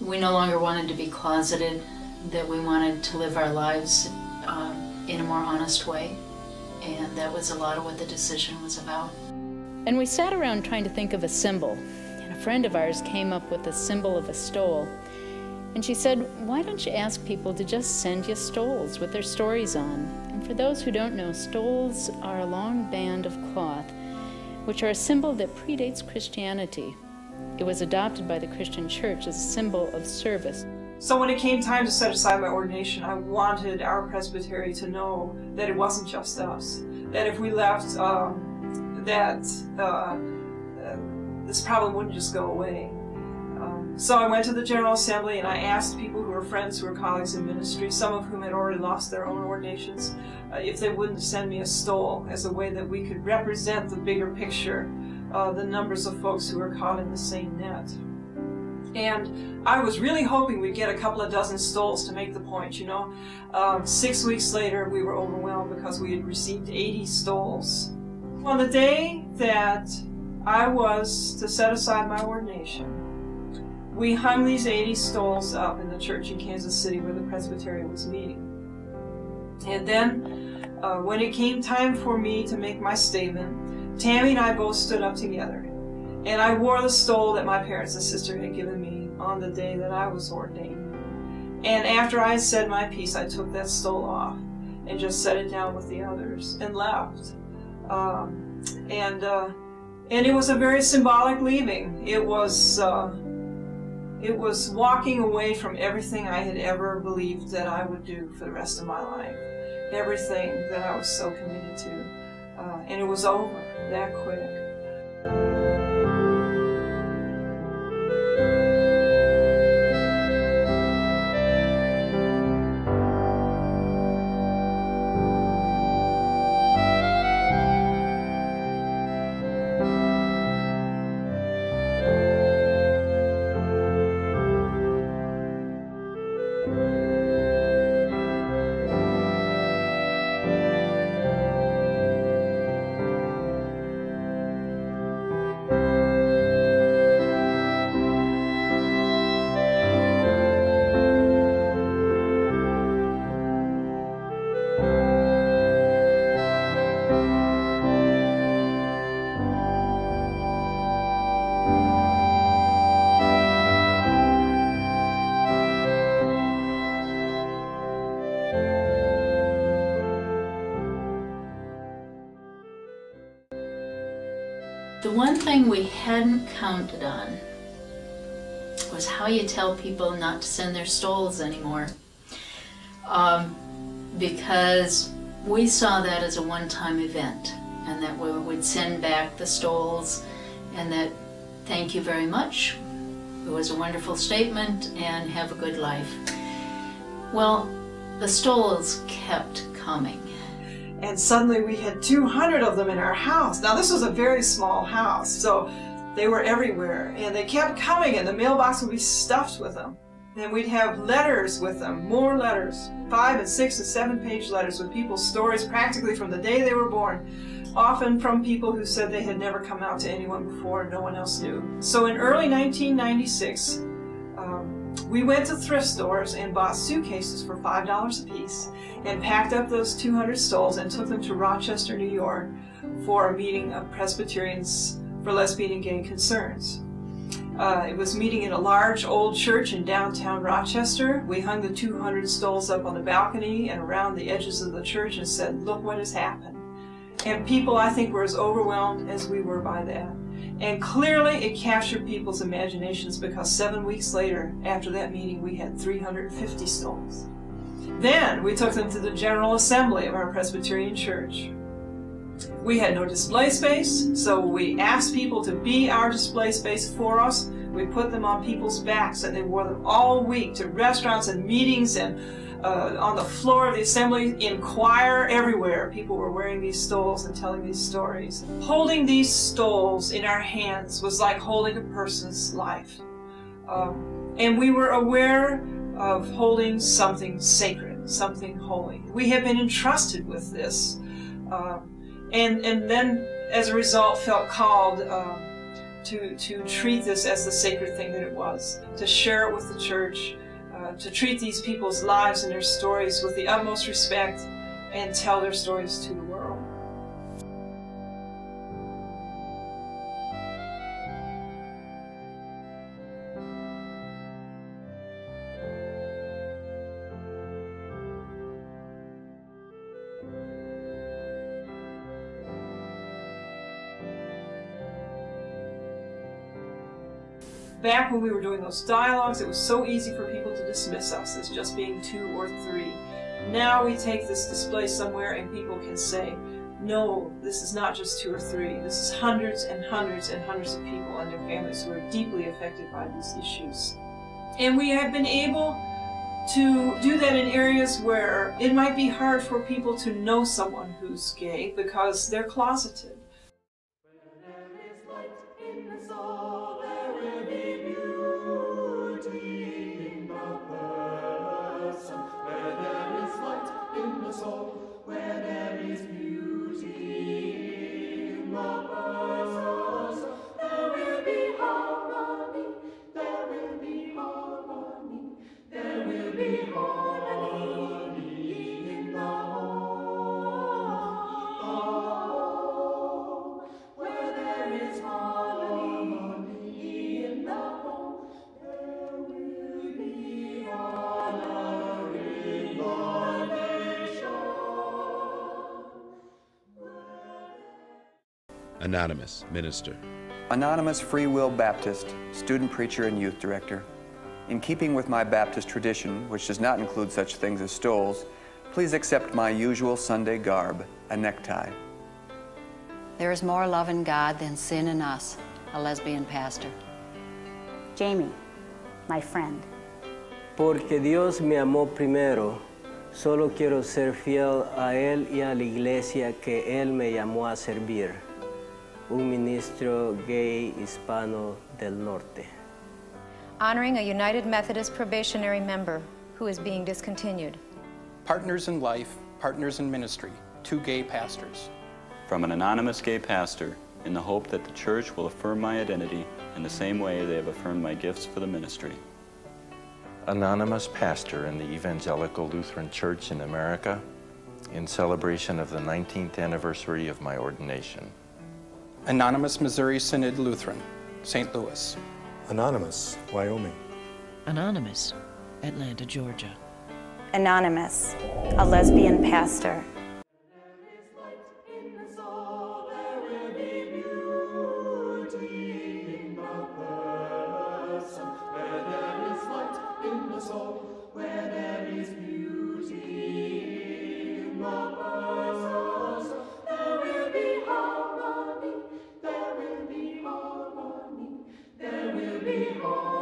We no longer wanted to be closeted, that we wanted to live our lives in a more honest way. And that was a lot of what the decision was about. And we sat around trying to think of a symbol. And a friend of ours came up with the symbol of a stole. And she said, why don't you ask people to just send you stoles with their stories on? And for those who don't know, stoles are a long band of cloth, which are a symbol that predates Christianity. It was adopted by the Christian church as a symbol of service. So when it came time to set aside my ordination, I wanted our presbytery to know that it wasn't just us. That if we left, this problem wouldn't just go away. So I went to the General Assembly and I asked people who were friends, who were colleagues in ministry, some of whom had already lost their own ordinations, if they wouldn't send me a stole as a way that we could represent the bigger picture, the numbers of folks who were caught in the same net. And I was really hoping we'd get a couple of dozen stoles to make the point, you know. 6 weeks later, we were overwhelmed because we had received 80 stoles. On the day that I was to set aside my ordination, we hung these 80 stoles up in the church in Kansas City where the presbytery was meeting. And then, when it came time for me to make my statement, Tammy and I both stood up together. And I wore the stole that my parents and sister had given me on the day that I was ordained. And after I had said my piece, I took that stole off and just set it down with the others and left. And it was a very symbolic leaving. It was walking away from everything I had ever believed that I would do for the rest of my life. Everything that I was so committed to. And it was over that quick. The one thing we hadn't counted on was how you tell people not to send their stoles anymore. Because we saw that as a one-time event, and that we would send back the stoles and that, thank you very much, it was a wonderful statement, and have a good life. Well, the stoles kept coming. And suddenly we had 200 of them in our house. Now this was a very small house, so they were everywhere. And they kept coming, and the mailbox would be stuffed with them. And we'd have letters with them, more letters, 5- and 6- and 7-page letters with people's stories practically from the day they were born. Often from people who said they had never come out to anyone before and no one else knew. So in early 1996, we went to thrift stores and bought suitcases for $5 a piece and packed up those 200 stoles and took them to Rochester, New York for a meeting of Presbyterians for Lesbian and Gay Concerns. It was meeting in a large old church in downtown Rochester. We hung the 200 stoles up on the balcony and around the edges of the church and said, look what has happened. And people, I think, were as overwhelmed as we were by that. And clearly it captured people's imaginations, because 7 weeks later, after that meeting, we had 350 stoles. Then we took them to the General Assembly of our Presbyterian Church. We had no display space, so we asked people to be our display space for us. We put them on people's backs, and they wore them all week to restaurants and meetings and on the floor of the assembly, in choir, everywhere. People were wearing these stoles and telling these stories. Holding these stoles in our hands was like holding a person's life. And we were aware of holding something sacred, something holy. We have been entrusted with this. And then, as a result, felt called to treat this as the sacred thing that it was, to share it with the church, to treat these people's lives and their stories with the utmost respect and tell their stories to the world. Back when we were doing those dialogues, it was so easy for people to dismiss us as just being 2 or 3. Now we take this display somewhere and people can say, no, this is not just 2 or 3. This is hundreds and hundreds and hundreds of people and their families who are deeply affected by these issues. And we have been able to do that in areas where it might be hard for people to know someone who's gay because they're closeted. Anonymous minister. Anonymous Free Will Baptist, student preacher and youth director. In keeping with my Baptist tradition, which does not include such things as stoles, please accept my usual Sunday garb, a necktie. There is more love in God than sin in us, a lesbian pastor. Jamie, my friend. Porque Dios me amó primero, solo quiero ser fiel a Él y a la iglesia que Él me llamó a servir. Un ministro gay hispano del norte. Honoring a United Methodist probationary member who is being discontinued. Partners in life, partners in ministry, 2 gay pastors. From an anonymous gay pastor, in the hope that the church will affirm my identity in the same way they have affirmed my gifts for the ministry. Anonymous pastor in the Evangelical Lutheran Church in America, in celebration of the 19th anniversary of my ordination. Anonymous Missouri Synod Lutheran, St. Louis. Anonymous, Wyoming. Anonymous, Atlanta, Georgia. Anonymous, a lesbian pastor. There will be harmony, there will be harmony.